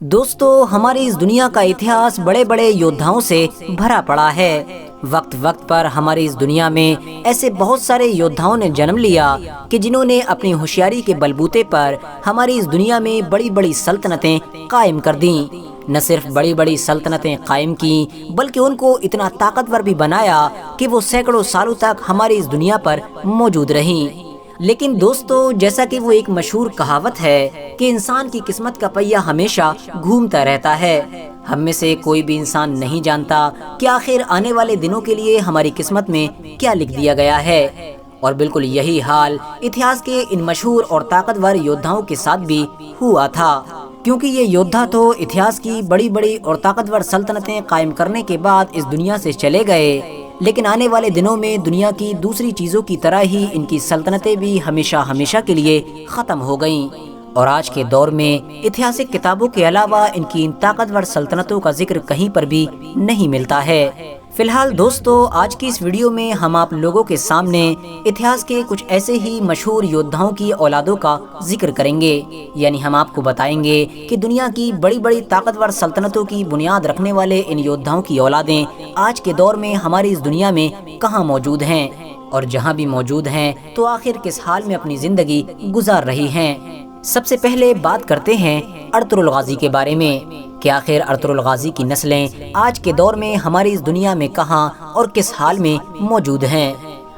دوستو، ہماری اس دنیا کا اتہاس بڑے بڑے یودھاؤں سے بھرا پڑا ہے۔ وقت وقت پر ہماری اس دنیا میں ایسے بہت سارے یودھاؤں نے جنم لیا کہ جنہوں نے اپنی ہوشیاری کے بلبوتے پر ہماری اس دنیا میں بڑی بڑی سلطنتیں قائم کر دیں۔ نہ صرف بڑی بڑی سلطنتیں قائم کیں بلکہ ان کو اتنا طاقتور بھی بنایا کہ وہ سینکڑوں سالوں تک ہماری اس دنیا پر موجود رہیں۔ لیکن دوستو، جیسا کہ وہ ایک مشہور کہاوت ہے کہ انسان کی قسمت کا پہیہ ہمیشہ گھومتا رہتا ہے، ہم میں سے کوئی بھی انسان نہیں جانتا کہ آخر آنے والے دنوں کے لیے ہماری قسمت میں کیا لکھ دیا گیا ہے۔ اور بالکل یہی حال اتہاس کے ان مشہور اور طاقتور یودھاؤں کے ساتھ بھی ہوا تھا، کیونکہ یہ یودھا تو اتہاس کی بڑی بڑی اور طاقتور سلطنتیں قائم کرنے کے بعد اس دنیا سے چلے گئے، لیکن آنے والے دنوں میں دنیا کی دوسری چیزوں کی طرح ہی ان کی سلطنتیں بھی ہمیشہ ہمیشہ کے لیے ختم ہو گئیں۔ اور آج کے دور میں اتہاسک کتابوں کے علاوہ ان کی ان طاقتور سلطنتوں کا ذکر کہیں پر بھی نہیں ملتا ہے۔ فی الحال دوستو، آج کی اس ویڈیو میں ہم آپ لوگوں کے سامنے اتہاس کے کچھ ایسے ہی مشہور یودھاؤں کی اولادوں کا ذکر کریں گے، یعنی ہم آپ کو بتائیں گے کہ دنیا کی بڑی بڑی طاقتور سلطنتوں کی بنیاد رکھنے والے ان یودھاؤں کی اولادیں آج کے دور میں ہماری اس دنیا میں کہاں موجود ہیں، اور جہاں بھی موجود ہیں تو آخر کس حال میں اپنی زندگی گزار رہی ہیں۔ سب سے پہلے بات کرتے ہیں ارطغرل غازی کے بارے میں کہ آخر ارطغرل غازی کی نسلیں آج کے دور میں ہماری اس دنیا میں کہاں اور کس حال میں موجود ہیں۔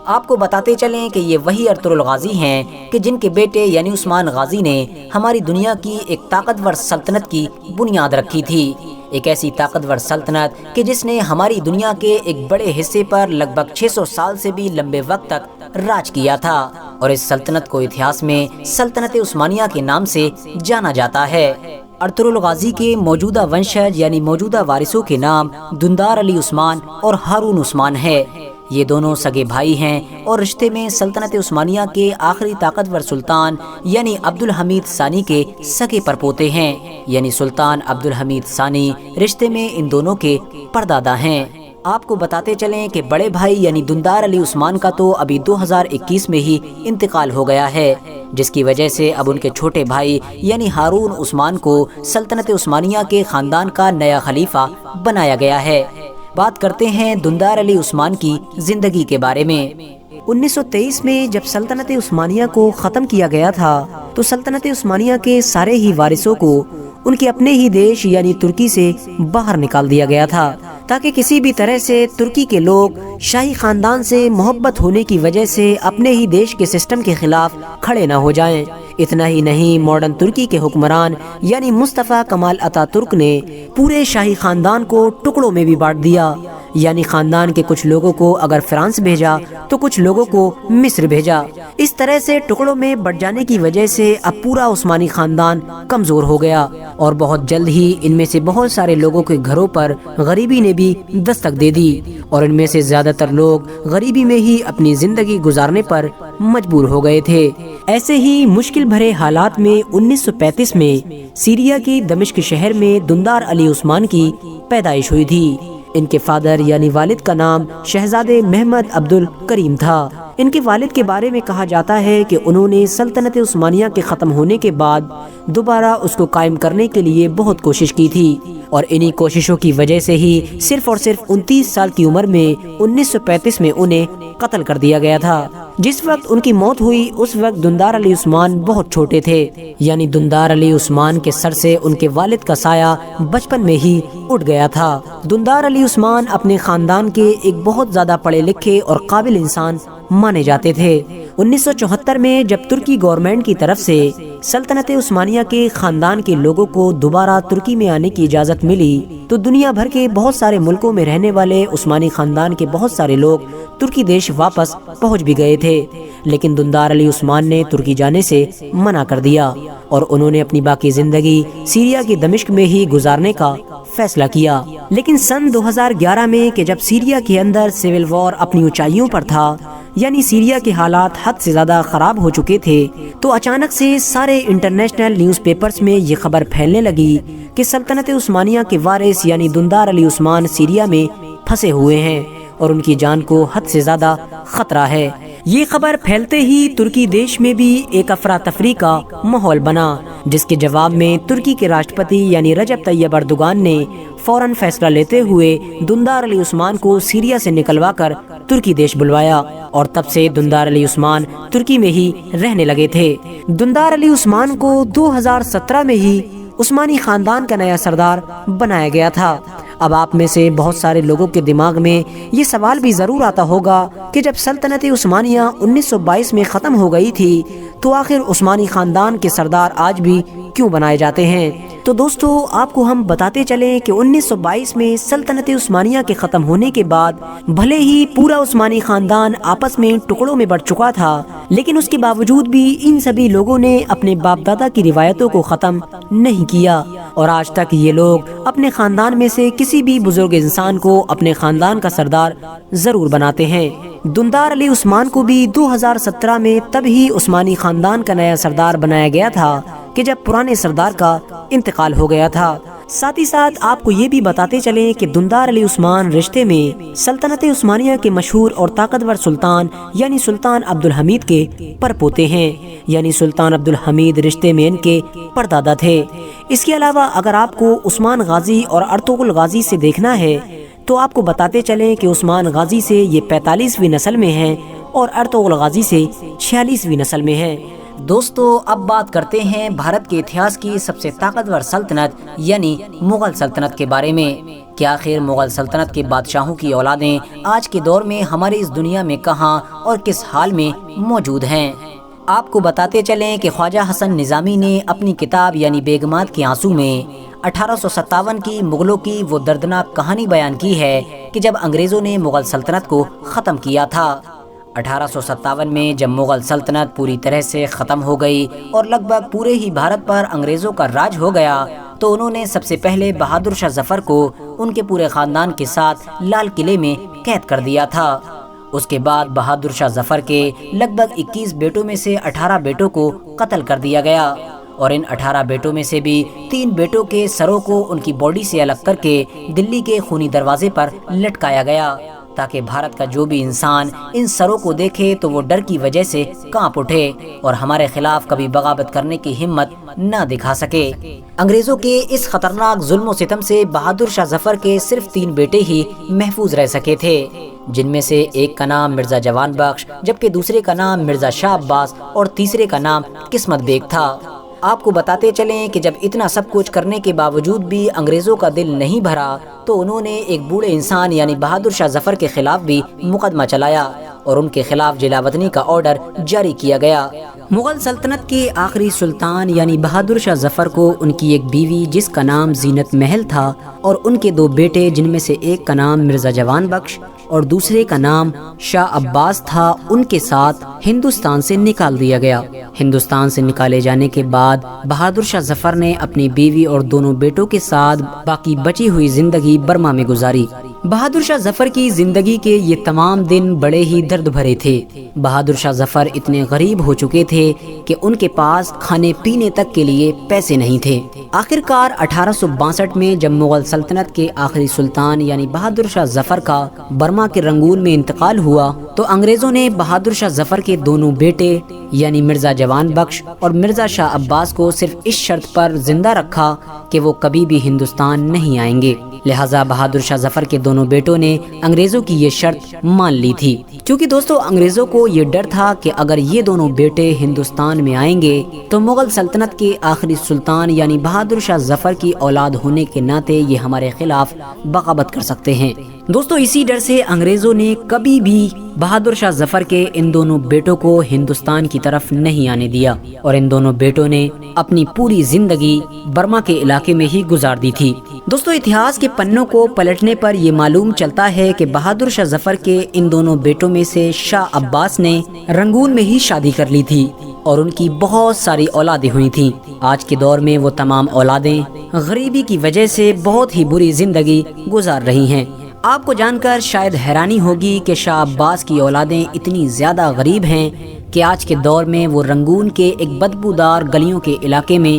آپ کو بتاتے چلیں کہ یہ وہی ارطغرل غازی ہیں کہ جن کے بیٹے یعنی عثمان غازی نے ہماری دنیا کی ایک طاقتور سلطنت کی بنیاد رکھی تھی، ایک ایسی طاقتور سلطنت کہ جس نے ہماری دنیا کے ایک بڑے حصے پر لگ بھگ 600 سال سے بھی لمبے وقت تک راج کیا تھا، اور اس سلطنت کو اتہاس میں سلطنت عثمانیہ کے نام سے جانا جاتا ہے۔ ارطغرل غازی کے موجودہ ونشج یعنی موجودہ وارثوں کے نام دندار علی عثمان اور ہارون عثمان ہے۔ یہ دونوں سگے بھائی ہیں اور رشتے میں سلطنت عثمانیہ کے آخری طاقتور سلطان یعنی عبدالحمید ثانی کے سگے پرپوتے ہیں، یعنی سلطان عبدالحمید ثانی رشتے میں ان دونوں کے پردادا ہیں۔ آپ کو بتاتے چلیں کہ بڑے بھائی یعنی دندار علی عثمان کا تو ابھی 2021 میں ہی انتقال ہو گیا ہے، جس کی وجہ سے اب ان کے چھوٹے بھائی یعنی ہارون عثمان کو سلطنت عثمانیہ کے خاندان کا نیا خلیفہ بنایا گیا ہے۔ بات کرتے ہیں دندار علی عثمان کی زندگی کے بارے میں۔ 1923 میں جب سلطنت عثمانیہ کو ختم کیا گیا تھا تو سلطنت عثمانیہ کے سارے ہی وارثوں کو ان کے اپنے ہی دیش یعنی ترکی سے باہر نکال دیا گیا تھا، تاکہ کسی بھی طرح سے ترکی کے لوگ شاہی خاندان سے محبت ہونے کی وجہ سے اپنے ہی دیش کے سسٹم کے خلاف کھڑے نہ ہو جائیں۔ اتنا ہی نہیں، ماڈرن ترکی کے حکمران یعنی مصطفیٰ کمال اتا ترک نے پورے شاہی خاندان کو ٹکڑوں میں بھی بانٹ دیا، یعنی خاندان کے کچھ لوگوں کو اگر فرانس بھیجا تو کچھ لوگوں کو مصر بھیجا۔ اس طرح سے ٹکڑوں میں بٹ جانے کی وجہ سے اب پورا عثمانی خاندان کمزور ہو گیا، اور بہت جلد ہی ان میں سے بہت سارے لوگوں کے گھروں پر غریبی نے بھی دستک دے دی، اور ان میں سے زیادہ تر لوگ غریبی میں ہی اپنی زندگی گزارنے پر مجبور ہو گئے تھے۔ ایسے ہی مشکل بھرے حالات میں 1935 میں سیریا کی دمشق شہر میں دندار علی عثمان کی پیدائش ہوئی تھی۔ ان کے فادر یعنی والد کا نام شہزادے محمد عبد الکریم تھا۔ ان کے والد کے بارے میں کہا جاتا ہے کہ انہوں نے سلطنت عثمانیہ کے ختم ہونے کے بعد دوبارہ اس کو قائم کرنے کے لیے بہت کوشش کی تھی، اور انہی کوششوں کی وجہ سے ہی صرف اور صرف 29 سال کی عمر میں 1935 میں انہیں قتل کر دیا گیا تھا۔ جس وقت ان کی موت ہوئی اس وقت دندار علی عثمان بہت چھوٹے تھے، یعنی دندار علی عثمان کے سر سے ان کے والد کا سایہ بچپن میں ہی اٹھ گیا تھا۔ دندار علی عثمان اپنے خاندان کے ایک بہت زیادہ پڑھے لکھے اور قابل انسان مانے جاتے تھے۔ 1974 میں جب ترکی گورنمنٹ کی طرف سے سلطنت عثمانیہ کے خاندان کے لوگوں کو دوبارہ ترکی میں آنے کی اجازت ملی تو دنیا بھر کے بہت سارے ملکوں میں رہنے والے عثمانی خاندان کے بہت سارے لوگ ترکی دیش واپس پہنچ بھی گئے تھے، لیکن دندار علی عثمان نے ترکی جانے سے منع کر دیا، اور انہوں نے اپنی باقی زندگی سیریا کی دمشق میں ہی گزارنے کا فیصلہ کیا۔ لیکن سن 2011 میں کہ جب سیریا کے اندر سیول وار اپنی اونچائیوں پر تھا، یعنی سیریا کے حالات حد سے زیادہ خراب ہو چکے تھے، تو اچانک سے سارے انٹرنیشنل نیوز پیپرز میں یہ خبر پھیلنے لگی کہ سلطنت عثمانیہ کے وارث یعنی دندار علی عثمان سیریا میں پھنسے ہوئے ہیں، اور ان کی جان کو حد سے زیادہ خطرہ ہے۔ یہ خبر پھیلتے ہی ترکی دیش میں بھی ایک افراتفری کا ماحول بنا، جس کے جواب میں ترکی کے راشٹرپتی یعنی رجب طیب اردوغان نے فوراً فیصلہ لیتے ہوئے دندار علی عثمان کو سیریا سے نکلوا کر ترکی دیش بلوایا، اور تب سے دندار علی عثمان ترکی میں ہی رہنے لگے تھے۔ دندار علی عثمان کو 2017 میں ہی عثمانی خاندان کا نیا سردار بنایا گیا تھا۔ اب آپ میں سے بہت سارے لوگوں کے دماغ میں یہ سوال بھی ضرور آتا ہوگا کہ جب سلطنت عثمانیہ 1922 میں ختم ہو گئی تھی تو آخر عثمانی خاندان کے سردار آج بھی کیوں بنائے جاتے ہیں؟ تو دوستو، آپ کو ہم بتاتے چلیں کہ 1922 میں سلطنت عثمانیہ کے ختم ہونے کے بعد بھلے ہی پورا عثمانی خاندان آپس میں ٹکڑوں میں بٹ چکا تھا، لیکن اس کے باوجود بھی ان سبھی لوگوں نے اپنے باپ دادا کی روایتوں کو ختم نہیں کیا، اور آج تک یہ لوگ اپنے خاندان میں سے کسی بھی بزرگ انسان کو اپنے خاندان کا سردار ضرور بناتے ہیں۔ دندار علی عثمان کو بھی 2017 میں تب ہی عثمانی خاندان کا نیا سردار بنایا گیا تھا کہ جب پرانے سردار کا انتقال ہو گیا تھا۔ ساتھ ہی ساتھ آپ کو یہ بھی بتاتے چلیں کہ دندار علی عثمان رشتے میں سلطنت عثمانیہ کے مشہور اور طاقتور سلطان یعنی سلطان عبدالحمید کے پرپوتے ہیں، یعنی سلطان عبدالحمید رشتے میں ان کے پردادا تھے۔ اس کے علاوہ اگر آپ کو عثمان غازی اور ارطغرل غازی سے دیکھنا ہے تو آپ کو بتاتے چلیں کہ عثمان غازی سے یہ 45ویں نسل میں ہیں اور ارطغرل غازی سے 46ویں نسل میں ہیں۔ دوستو، اب بات کرتے ہیں بھارت کے اتہاس کی سب سے طاقتور سلطنت یعنی مغل سلطنت کے بارے میں کہ آخر مغل سلطنت کے بادشاہوں کی اولادیں آج کے دور میں ہماری اس دنیا میں کہاں اور کس حال میں موجود ہیں۔ آپ کو بتاتے چلیں کہ خواجہ حسن نظامی نے اپنی کتاب یعنی بیگمات کے آنسو میں 1857 کی مغلوں کی وہ دردناک کہانی بیان کی ہے کہ جب انگریزوں نے مغل سلطنت کو ختم کیا تھا۔ 1857 میں جب مغل سلطنت پوری طرح سے ختم ہو گئی اور لگ بھگ پورے ہی بھارت پر انگریزوں کا راج ہو گیا تو انہوں نے سب سے پہلے بہادر شاہ ظفر کو ان کے پورے خاندان کے ساتھ لال قلعے میں قید کر دیا تھا۔ اس کے بعد بہادر شاہ ظفر کے لگ بھگ 21 بیٹوں میں سے 18 بیٹوں کو قتل کر دیا گیا، اور ان 18 بیٹوں میں سے بھی 3 بیٹوں کے سروں کو ان کی باڈی سے الگ کر کے دلی کے خونی دروازے پر لٹکایا گیا تاکہ بھارت کا جو بھی انسان ان سروں کو دیکھے تو وہ ڈر کی وجہ سے کانپ اٹھے اور ہمارے خلاف کبھی بغاوت کرنے کی ہمت نہ دکھا سکے۔ انگریزوں کے اس خطرناک ظلم و ستم سے بہادر شاہ ظفر کے صرف 3 بیٹے ہی محفوظ رہ سکے تھے، جن میں سے ایک کا نام مرزا جوان بخش، جبکہ دوسرے کا نام مرزا شاہ عباس اور تیسرے کا نام قسمت بیگ تھا۔ آپ کو بتاتے چلیں کہ جب اتنا سب کچھ کرنے کے باوجود بھی انگریزوں کا دل نہیں بھرا تو انہوں نے ایک بوڑھے انسان یعنی بہادر شاہ ظفر کے خلاف بھی مقدمہ چلایا اور ان کے خلاف جلاوطنی کا آرڈر جاری کیا گیا۔ مغل سلطنت کے آخری سلطان یعنی بہادر شاہ ظفر کو ان کی ایک بیوی جس کا نام زینت محل تھا اور ان کے 2 بیٹے جن میں سے ایک کا نام مرزا جوان بخش اور دوسرے کا نام شاہ عباس تھا، ان کے ساتھ ہندوستان سے نکال دیا گیا۔ ہندوستان سے نکالے جانے کے بعد بہادر شاہ ظفر نے اپنی بیوی اور دونوں بیٹوں کے ساتھ باقی بچی ہوئی زندگی برما میں گزاری۔ بہادر شاہ ظفر کی زندگی کے یہ تمام دن بڑے ہی درد بھرے تھے۔ بہادر شاہ ظفر اتنے غریب ہو چکے تھے کہ ان کے پاس کھانے پینے تک کے لیے پیسے نہیں تھے۔ آخرکار 1862 میں جب مغل سلطنت کے آخری سلطان یعنی بہادر شاہ ظفر کا برما کے رنگون میں انتقال ہوا تو انگریزوں نے بہادر شاہ ظفر کے دونوں بیٹے یعنی مرزا جوان بخش اور مرزا شاہ عباس کو صرف اس شرط پر زندہ رکھا کہ وہ کبھی بھی ہندوستان نہیں آئیں گے۔ لہٰذا بہادر شاہ ظفر کے دونوں بیٹوں نے انگریزوں کی یہ شرط مان لی تھی، کیونکہ دوستو انگریزوں کو یہ ڈر تھا کہ اگر یہ دونوں بیٹے ہندوستان میں آئیں گے تو مغل سلطنت کے آخری سلطان یعنی بہادر شاہ ظفر کی اولاد ہونے کے ناطے یہ ہمارے خلاف بغاوت کر سکتے ہیں۔ دوستو اسی ڈر سے انگریزوں نے کبھی بھی بہادر شاہ ظفر کے ان دونوں بیٹوں کو ہندوستان کی طرف نہیں آنے دیا اور ان دونوں بیٹوں نے اپنی پوری زندگی برما کے علاقے میں ہی گزار دی تھی۔ دوستو اتہاس کے پنوں کو پلٹنے پر یہ معلوم چلتا ہے کہ بہادر شاہ ظفر کے ان دونوں بیٹوں میں سے شاہ عباس نے رنگون میں ہی شادی کر لی تھی اور ان کی بہت ساری اولادیں ہوئی تھیں۔ آج کے دور میں وہ تمام اولادیں غریبی کی وجہ سے بہت ہی بری زندگی گزار رہی ہیں۔ آپ کو جان کر شاید حیرانی ہوگی کہ شاہ عباس کی اولادیں اتنی زیادہ غریب ہیں کہ آج کے دور میں وہ رنگون کے ایک بدبودار گلیوں کے علاقے میں